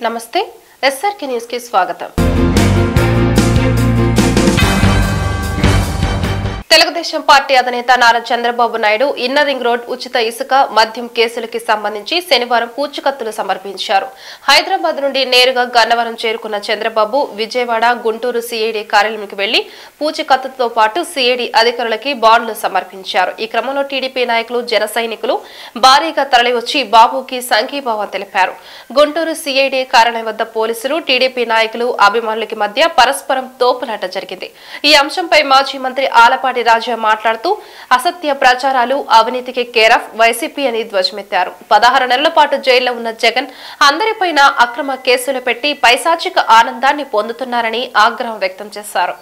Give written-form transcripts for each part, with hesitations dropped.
నమస్తే SRK news కి స్వాగతం. తెలుగుదేశం పార్టీ అధినేత Nara Chandrababu Naidu inner ring road ఉచిత ఇసుక మద్యం కేసులకి సంబంధించి శనివారం పూచీకత్తులు సమర్పించారు. హైదరాబాద్ నుండి నేరుగా గన్నవరం చేరుకున్న చంద్రబాబు విజయవాడ, గుంటూరు సిఐడి కార్యాలయానికి వెళ్లి పూచీకత్తుతో పాటు సిఐడి అధికారులకి బాండ్లు సమర్పించారు. ఈ క్రమంలో టీడీపీ నాయకులు, జన సైనికులు భారీగా తరలివచ్చి బాబుకి సంఘీభావం తెలిపారు. గుంటూరు సిఐడి కార్యాలయం వద్ద పోలీసులు, టీడీపీ నాయకులు, అభిమానులకి మధ్య పరస్పరం తోపులాట జరిగింది. ఈ అంశంపై మాజీ మంత్రి ఆలపాటి రాజా మాట్లాడుతూ అసత్య ప్రచారాలు అవినీతికి కేరాఫ్ వైసీపీ అని ధ్వజమెత్తారు. 16 నెలల పాటు జైల్లో ఉన్న జగన్ అందరిపైన అక్రమ కేసులు పెట్టి పైశాచిక ఆనందాన్ని పొందుతున్నారని ఆగ్రహం వ్యక్తం చేశారు.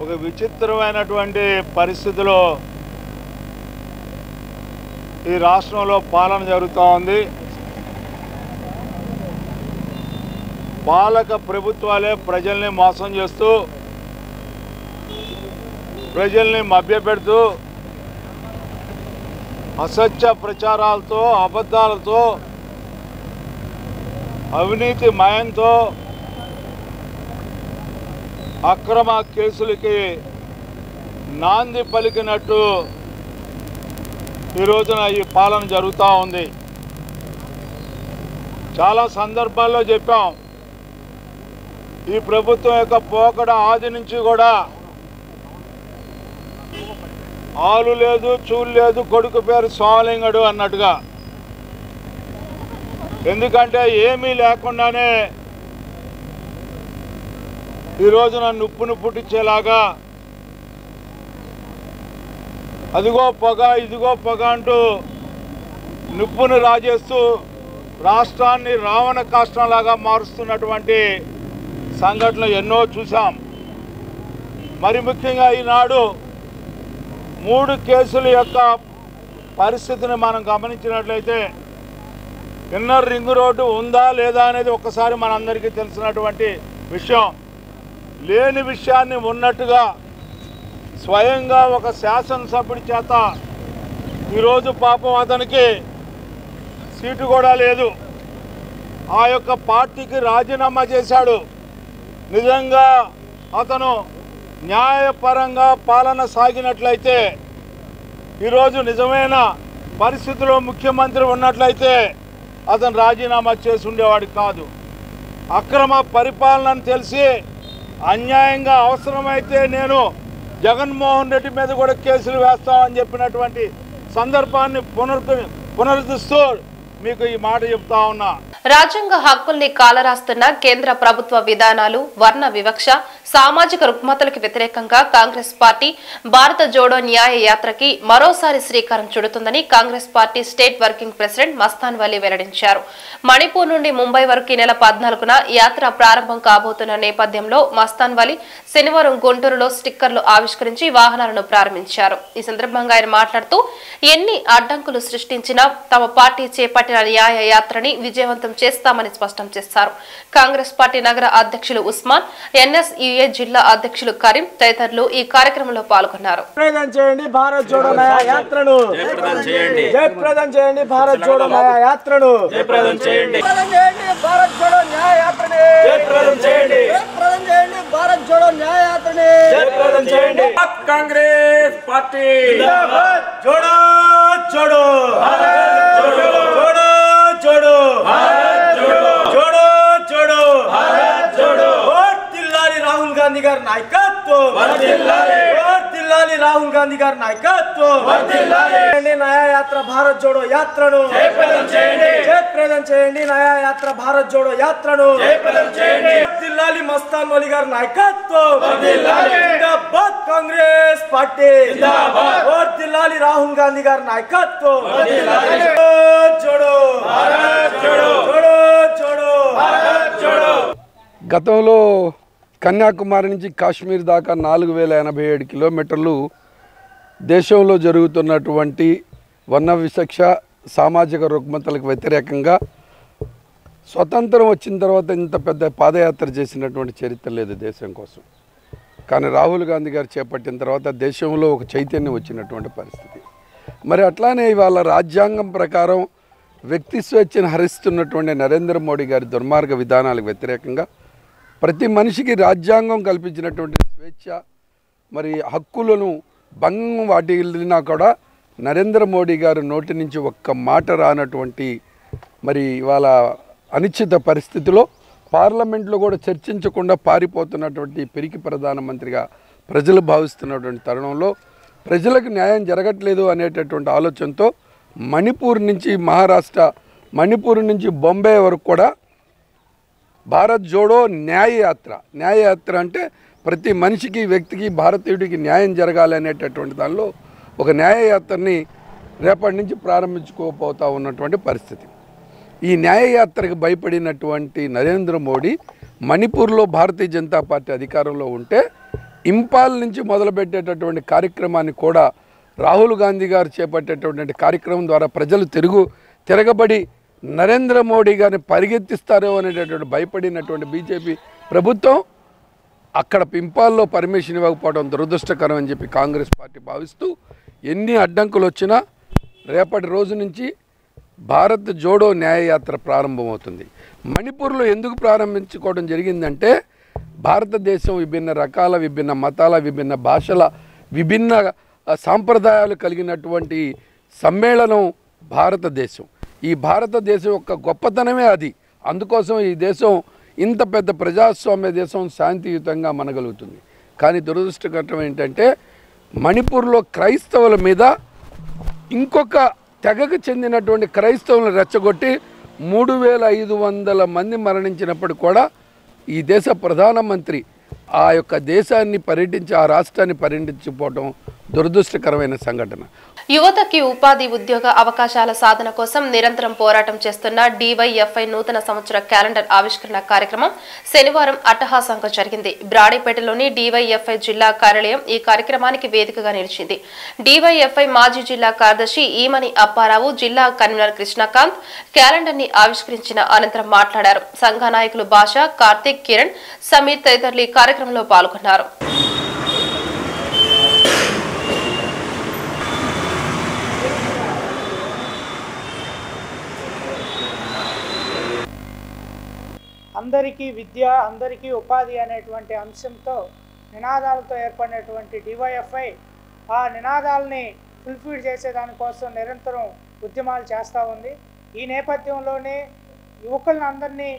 ఒక విచిత్రమైనటువంటి పరిస్థితిలో ఈ రాష్ట్రంలో పాలన జరుగుతూ ఉంది. పాలక ప్రభుత్వాలే ప్రజల్ని మోసం చేస్తూ, ప్రజల్ని మభ్యపెడుతూ, అసత్య ప్రచారాలతో, అబద్ధాలతో, అవినీతి మయంతో, అక్రమ కేసులకి నాంది పలికినట్టు ఈ రోజున ఈ పాలన జరుగుతూ ఉంది. చాలా సందర్భాల్లో చెప్పాం, ఈ ప్రభుత్వం యొక్క పోకడ ఆది నుంచి కూడా ఆలు లేదు, చూలు లేదు, కొడుకు పేరు సోమలింగడు అన్నట్టుగా. ఎందుకంటే ఏమీ లేకుండానే ఈ రోజున నిప్పును పుట్టించేలాగా అదిగో పొగ, ఇదిగో పొగ అంటూ నిప్పును రాజేస్తూ రాష్ట్రాన్ని రావణ కాష్టంలాగా మారుస్తున్నటువంటి సంఘటనలు ఎన్నో చూసాం. మరి ముఖ్యంగా ఈనాడు 3 కేసుల యొక్క పరిస్థితిని మనం గమనించినట్లయితే ఇన్నర్ రింగ్ రోడ్డు ఉందా లేదా అనేది ఒక్కసారి మనందరికీ తెలిసినటువంటి విషయం. లేని విషయాన్ని ఉన్నట్టుగా స్వయంగా ఒక శాసనసభ్యుడి చేత ఈరోజు పాపం అతనికి సీటు కూడా లేదు, ఆ యొక్క పార్టీకి రాజీనామా చేశాడు. నిజంగా అతను న్యాయపరంగా పాలన సాగినట్లయితే, ఈరోజు నిజమైన పరిస్థితిలో ముఖ్యమంత్రి ఉన్నట్లయితే అతను రాజీనామా చేసి ఉండేవాడు కాదు. అక్రమ పరిపాలనను తెలిసి అన్యాయంగా అవసరమైతే నేను జగన్మోహన్ రెడ్డి మీద కూడా కేసులు వేస్తామని చెప్పినటువంటి సందర్భాన్ని పునరుద్ధరిస్తూ మీకు ఈ మాట చెప్తా ఉన్నా. రాజ్యాంగ హక్కుల్ని కాలరాస్తున్న కేంద్ర ప్రభుత్వ విధానాలు, వర్ణ వివక్ష, సామాజిక రుగ్మతలకు వ్యతిరేకంగా కాంగ్రెస్ పార్టీ భారత జోడో న్యాయ యాత్రకి మరోసారి శ్రీకారం చుడుతుందని Congress party state working president Mastan Vali వెల్లడించారు. మణిపూర్ నుండి ముంబై వరకు ఈ నెల 14న యాత్ర ప్రారంభం కాబోతున్న నేపథ్యంలో మస్తాన్ వలీ శనివారం గుంటూరులో స్టిక్కర్లు ఆవిష్కరించి వాహనాలను ప్రారంభించారు. ఈ సందర్భంగా ఆయన మాట్లాడుతూ ఎన్ని అడ్డంకులు సృష్టించినా తమ పార్టీ చేపట్టిన న్యాయ యాత్రని విజయవంతం చేస్తామని స్పష్టం చేశారు. కాంగ్రెస్ పార్టీ నగర అధ్యక్షులు ఉస్మాన్, ఎన్ఎస్యుఏ జిల్లా అధ్యక్షులు కరీం తదితరులు ఈ కార్యక్రమంలో పాల్గొన్నారు. భారత్ జోడో న్యాయ యాత్రను జయప్రదం చేయండి. భారత్ జోడో న్యాయ యాత్రను జయప్రదం చేయండి. భారత్ జోడో న్యాయ యాత్రని జయప్రదం చేయండి. భారత్ జోడో న్యాయ యాత్రని कांग्रेस पार्टी जिंदाबाद। जोड़ो जोड़ो जोड़ो जोड़ो जोड़ो जोड़ो जोड़ो वोट दिल्लाली राहुल गांधी गारी नायकत्వం वोट दिल्लाली राहुल गांधी गारी नायकत्వం న్యాయ యాత్ర భారత్ జోడో యాత్రను జయప్రదం చేయండి న్యాయ యాత్ర భారత్ జోడో యాత్రను దిల్లాలి మస్తాన్ వలి గారి నాయకత్వం జిందాబాద్ కాంగ్రెస్ పార్టీ ఓట్ దిల్లాలి రాహుల్ గాంధీ గారి నాయకత్వం జోడో జోడో జోడో జోడో గతంలో కన్యాకుమారి నుంచి కాశ్మీర్ దాకా 4087 కిలోమీటర్లు దేశంలో జరుగుతున్నటువంటి వర్ణ వివక్ష సామాజిక రుగ్మతలకు వ్యతిరేకంగా స్వతంత్రం వచ్చిన తర్వాత ఇంత పెద్ద పాదయాత్ర చేసినటువంటి చరిత్ర లేదు దేశం కోసం. కానీ రాహుల్ గాంధీ గారు చేపట్టిన తర్వాత దేశంలో ఒక చైతన్యం వచ్చినటువంటి పరిస్థితి. మరి అట్లానే ఇవాళ రాజ్యాంగం ప్రకారం వ్యక్తి స్వేచ్ఛను హరిస్తున్నటువంటి నరేంద్ర మోడీ గారి దుర్మార్గ విధానాలకు వ్యతిరేకంగా ప్రతి మనిషికి రాజ్యాంగం కల్పించినటువంటి స్వేచ్ఛ మరి హక్కులను భంగం వాటిల్లినా కూడా నరేంద్ర మోడీ గారు నోటి నుంచి ఒక్క మాట రానటువంటి మరి ఇవాళ అనిశ్చిత పరిస్థితిలో పార్లమెంట్లో కూడా చర్చించకుండా పారిపోతున్నటువంటి పిరికి ప్రధానమంత్రిగా ప్రజలు భావిస్తున్నటువంటి తరుణంలో ప్రజలకు న్యాయం జరగట్లేదు అనేటటువంటి ఆలోచనతో మణిపూర్ నుంచి మహారాష్ట్ర, మణిపూర్ నుంచి బొంబే వరకు కూడా భారత్ జోడో న్యాయయాత్ర అంటే ప్రతి మనిషికి వ్యక్తికి భారతీయుడికి న్యాయం జరగాలి అనేటటువంటి దానిలో ఒక న్యాయయాత్రని రేపటి నుంచి ప్రారంభించుకోపోతా ఉన్నటువంటి పరిస్థితి. ఈ న్యాయయాత్రకు భయపడినటువంటి నరేంద్ర మోడీ మణిపూర్లో భారతీయ జనతా పార్టీ అధికారంలో ఉంటే ఇంపాల్ నుంచి మొదలుపెట్టేటటువంటి కార్యక్రమాన్ని కూడా రాహుల్ గాంధీ గారు చేపట్టేటటువంటి కార్యక్రమం ద్వారా ప్రజలు తిరగబడి నరేంద్ర మోడీ గారిని పరిగెత్తిస్తారో అనేటటువంటి భయపడినటువంటి బీజేపీ ప్రభుత్వం అక్కడ ఇంపాల్లో పర్మిషన్ ఇవ్వకపోవడం దురదృష్టకరం అని చెప్పి కాంగ్రెస్ పార్టీ భావిస్తూ ఎన్ని అడ్డంకులు వచ్చినా రేపటి రోజు నుంచి భారత్ జోడో న్యాయయాత్ర ప్రారంభమవుతుంది. మణిపూర్లో ఎందుకు ప్రారంభించుకోవడం జరిగిందంటే భారతదేశం విభిన్న రకాల, విభిన్న మతాల, విభిన్న భాషల, విభిన్న సాంప్రదాయాలు కలిగినటువంటి సమ్మేళనం భారతదేశం. ఈ భారతదేశం యొక్క గొప్పతనమే అది. అందుకోసం ఈ దేశం ఇంత పెద్ద ప్రజాస్వామ్య దేశం శాంతియుతంగా మనగలుగుతుంది. కానీ దురదృష్టకరం ఏంటంటే మణిపూర్లో క్రైస్తవుల మీద ఇంకొక తెగకు చెందినటువంటి క్రైస్తవులను రెచ్చగొట్టి 3500 మంది మరణించినప్పుడు కూడా ఈ దేశ ప్రధానమంత్రి ఆ యొక్క దేశాన్ని పర్యటించి ఆ రాష్ట్రాన్ని పర్యటించిపోవడం దురదృష్టకరమైన సంఘటన. యువతకి ఉపాధి ఉద్యోగ అవకాశాల సాధన కోసం నిరంతరం పోరాటం చేస్తున్న డివైఎఫ్ఐ నూతన సంవత్సర క్యాలెండర్ ఆవిష్కరణ కార్యక్రమం శనివారం అట్టహాసంగా జరిగింది. బ్రాడీపేటలోని డివైఎఫ్ఐ జిల్లా కార్యాలయం ఈ కార్యక్రమానికి వేదికగా నిలిచింది. డివైఎఫ్ఐ మాజీ జిల్లా కార్యదర్శి ఈమని అప్పారావు, జిల్లా కన్వీనర్ కృష్ణకాంత్ క్యాలెండర్ ని ఆవిష్కరించిన అనంతరం మాట్లాడారు. సంఘ నాయకులు భాష, కార్తిక్, కిరణ్, సమీర్ తదితరులు ఈ కార్యక్రమంలో పాల్గొన్నారు. అందరికీ విద్య, అందరికీ ఉపాధి అనేటువంటి అంశంతో నినాదాలతో ఏర్పడినటువంటి డివైఎఫ్ఐ ఆ నినాదాలని ఫుల్ఫిల్ చేసేదానికోసం నిరంతరం ఉద్యమాలు చేస్తూ ఉంది. ఈ నేపథ్యంలోనే యువకులను అందరినీ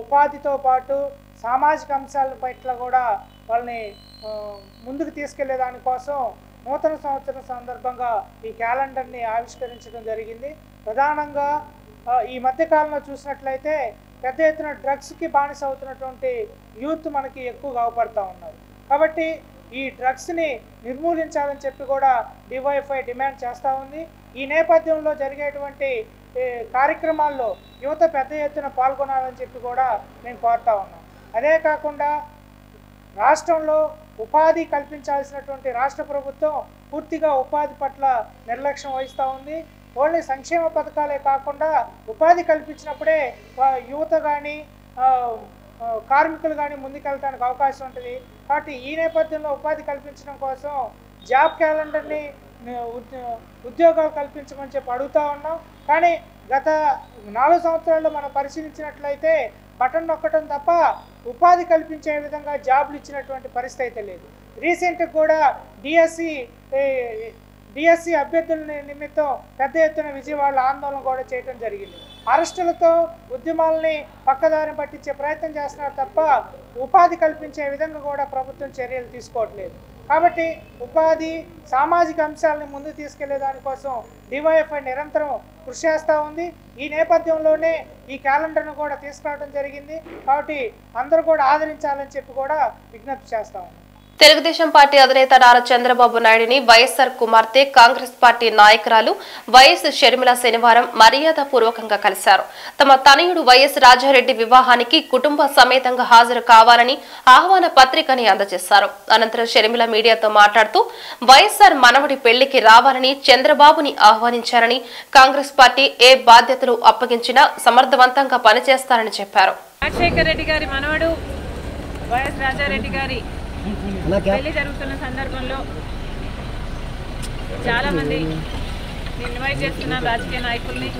ఉపాధితో పాటు సామాజిక అంశాల పట్ల కూడా వాళ్ళని ముందుకు తీసుకెళ్లే దానికోసం నూతన సంవత్సరం సందర్భంగా ఈ క్యాలెండర్ని ఆవిష్కరించడం జరిగింది. ప్రధానంగా ఈ మధ్యకాలంలో చూసినట్లయితే పెద్ద ఎత్తున డ్రగ్స్కి బానిస అవుతున్నటువంటి యూత్ మనకి ఎక్కువగా అవపడతా ఉన్నారు. కాబట్టి ఈ డ్రగ్స్ని నిర్మూలించాలని చెప్పి కూడా డివైఎఫ్ఐ డిమాండ్ చేస్తూ ఉంది. ఈ నేపథ్యంలో జరిగేటువంటి కార్యక్రమాల్లో యువత పెద్ద ఎత్తున పాల్గొనాలని చెప్పి కూడా మేము కోరుతా ఉన్నాం. అదే కాకుండా రాష్ట్రంలో ఉపాధి కల్పించాల్సినటువంటి రాష్ట్ర ప్రభుత్వం పూర్తిగా ఉపాధి పట్ల నిర్లక్ష్యం వహిస్తూ ఉంది. ఓన్లీ సంక్షేమ పథకాలే కాకుండా ఉపాధి కల్పించినప్పుడే యువత కానీ కార్మికులు కానీ ముందుకెళ్ళడానికి అవకాశం ఉంటుంది. కాబట్టి ఈ నేపథ్యంలో ఉపాధి కల్పించడం కోసం జాబ్ క్యాలెండర్ని ఉద్యోగాలు కల్పించమని చెప్పి అడుగుతూ ఉన్నాం. కానీ గత 4 సంవత్సరాల్లో మనం పరిశీలించినట్లయితే బటన్ నొక్కడం తప్ప ఉపాధి కల్పించే విధంగా జాబ్లు ఇచ్చినటువంటి పరిస్థితి అయితే లేదు. రీసెంట్గా కూడా డిఎస్సి అభ్యర్థుల నిమిత్తం పెద్ద ఎత్తున విజయవాడలో ఆందోళన కూడా చేయడం జరిగింది. అరెస్టులతో ఉద్యమాలని పక్కదారి పట్టించే ప్రయత్నం చేస్తున్నారు తప్ప ఉపాధి కల్పించే విధంగా కూడా ప్రభుత్వం చర్యలు తీసుకోవట్లేదు. కాబట్టి ఉపాధి సామాజిక అంశాలను ముందుకు తీసుకెళ్లే దానికోసం డివైఎఫ్ఐ నిరంతరం కృషి చేస్తూ ఉంది. ఈ నేపథ్యంలోనే ఈ క్యాలెండర్ను కూడా తీసుకురావడం జరిగింది. కాబట్టి అందరూ కూడా ఆదరించాలని చెప్పి కూడా విజ్ఞప్తి చేస్తా ఉన్నాం. తెలుగుదేశం పార్టీ అధినేత నారా చంద్రబాబు నాయుడిని వైఎస్ఆర్ కుమార్తె కాంగ్రెస్ పార్టీ నాయకురాలు వైఎస్ షర్మిల శనివారం మర్యాదపూర్వకంగా కలిశారు. తమ తనయుడు వైఎస్ రాజారెడ్డి వివాహానికి కుటుంబ సమేతంగా హాజరు కావాలని ఆహ్వాన పత్రికని అందజేశారు. అనంతరం షర్మిల మీడియాతో మాట్లాడుతూ వైఎస్ఆర్ మనవడి పెళ్లికి రావాలని చంద్రబాబుని ఆహ్వానించారని, కాంగ్రెస్ పార్టీ ఏ బాధ్యతలు అప్పగించినా సమర్థవంతంగా పనిచేస్తారని చెప్పారు. రాజశేఖర రెడ్డి గారి మనవడు వైఎస్ రాజారెడ్డి గారి పెళ్లి జరుగుతున్న సందర్భంలో చాలా మంది ఇన్వైట్ చేస్తున్న రాజకీయ నాయకుల్ని,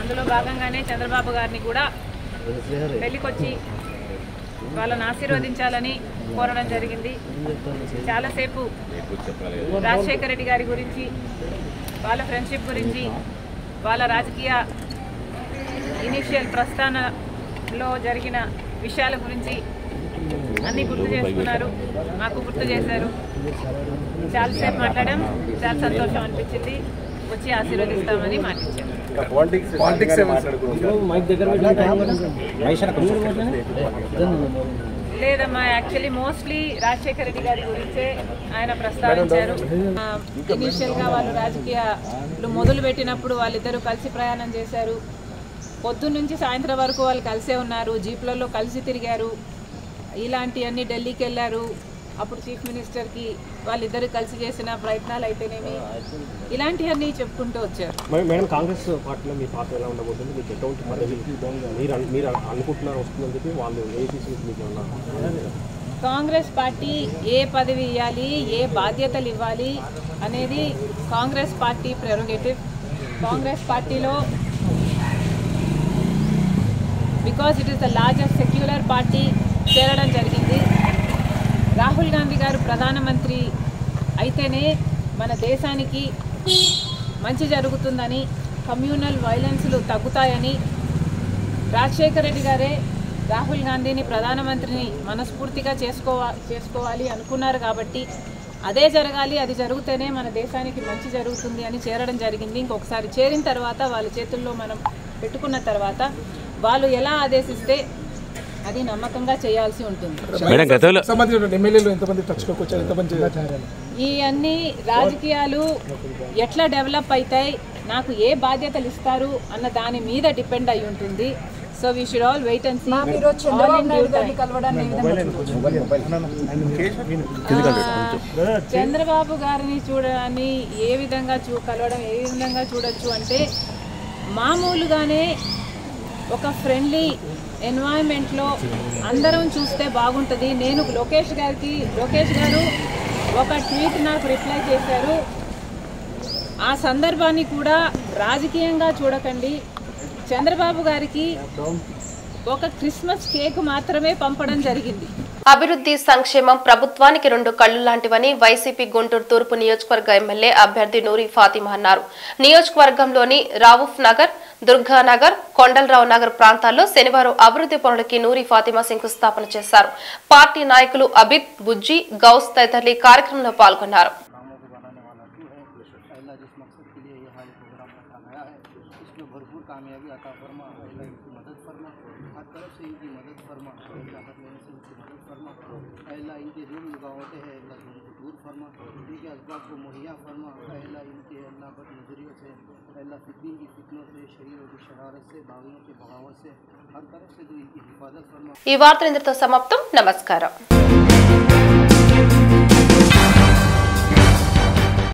అందులో భాగంగానే చంద్రబాబు గారిని కూడా పెళ్లికొచ్చి వాళ్ళని ఆశీర్వదించాలని కోరడం జరిగింది. చాలాసేపు రాజశేఖర రెడ్డి గారి గురించి, వాళ్ళ ఫ్రెండ్షిప్ గురించి, వాళ్ళ రాజకీయ ఇనిషియల్ ప్రస్థానంలో జరిగిన విషయాల గురించి అన్నీ గుర్తు చేసుకున్నారు, మాకు గుర్తు చేశారు. చాలాసేపు మాట్లాడాం, చాలా సంతోషం అనిపించింది. వచ్చి ఆశీర్వదిస్తామని మాటిచ్చారు. లేదమ్మా, యాక్చువల్లీ మోస్ట్లీ రాజశేఖర రెడ్డి గారి గురించే ఆయన ప్రస్తావించారు. ఇనీషియల్గా వాళ్ళు రాజకీయాలు మొదలు పెట్టినప్పుడు వాళ్ళిద్దరూ కలిసి ప్రయాణం చేశారు. పొద్దున్న నుంచి సాయంత్రం వరకు వాళ్ళు కలిసే ఉన్నారు, జీప్లలో కలిసి తిరిగారు. ఇలాంటివన్నీ ఢిల్లీకి వెళ్ళారు. అప్పుడు చీఫ్ మినిస్టర్కి వాళ్ళిద్దరు కలిసి చేసిన ప్రయత్నాలు అయితేనేమి, ఇలాంటివన్నీ చెప్పుకుంటూ వచ్చారు. మేడం, కాంగ్రెస్ పార్టీలో మీ పాత్ర ఎలా ఉండబోతుంది? మీకు ఎటువంటి పదవి మీరు అనుకుంటున్నారు వస్తుందని చెప్పి వాళ్ళు మీకు కాంగ్రెస్ పార్టీ ఏ పదవి ఇవ్వాలి, ఏ బాధ్యతలు ఇవ్వాలి అనేది కాంగ్రెస్ పార్టీ ప్రెరోగేటివ్. కాంగ్రెస్ పార్టీలో because it is the largest secular party చేరడం జరిగింది. రాహుల్ గాంధీ గారు ప్రధానమంత్రి అయితేనే మన దేశానికి మంచి జరుగుతుందని, కమ్యూనల్ వైలెన్స్లు తగ్గుతాయని, రాజశేఖర రెడ్డి గారే రాహుల్ గాంధీని ప్రధానమంత్రిని మనస్ఫూర్తిగా చేసుకోవాలి అనుకున్నారు. కాబట్టి అదే జరగాలి, అది జరిగితేనే మన దేశానికి మంచి జరుగుతుంది అని చేరడం జరిగింది. ఇంకొకసారి చేరిన తర్వాత వాళ్ళ చేతుల్లో మనం పెట్టుకున్న తర్వాత వాళ్ళు ఎలా ఆదేశిస్తే అది నమ్మకంగా చేయాల్సి ఉంటుంది. ఈ అన్ని రాజకీయాలు ఎట్లా డెవలప్ అవుతాయి, నాకు ఏ బాధ్యతలు ఇస్తారు అన్న దాని మీద డిపెండ్ అయి ఉంటుంది. So we should all wait and see. Chandrababu గారిని చూడడాన్ని ఏ విధంగా కలవడం ఏ విధంగా చూడొచ్చు అంటే, మామూలుగానే ఒక ఫ్రెండ్లీ ఎన్వైరన్మెంట్లో అందరం చూస్తే బాగుంటుంది. నేను లోకేష్ గారు ఒక ట్వీట్ నాకు రిప్లై చేశారు. ఆ సందర్భాన్ని కూడా రాజకీయంగా చూడకండి. చంద్రబాబు గారికి ఒక క్రిస్మస్ కేక్ మాత్రమే పంపడం జరిగింది. అభివృద్ధి సంక్షేమం ప్రభుత్వానికి రెండు కళ్లు లాంటివని వైసీపీ గుంటూరు తూర్పు నియోజకవర్గ ఎమ్మెల్యే అభ్యర్థి నూరి ఫాతిమా అన్నారు. నియోజకవర్గంలోని రావుఫ్ నగర్, దుర్గానగర్, కొండలరావు నగర్ ప్రాంతాల్లో శనివారం అభివృద్ధి పనులకి నూరి ఫాతిమా శంకుస్థాపన చేశారు. పార్టీ నాయకులు అబిద్, బుజ్జి, గౌస్ తదితరులు కార్యక్రమంలో పాల్గొన్నారు. ఈ వార్తలు ఇంతటితో సమాప్తం. నమస్కారం.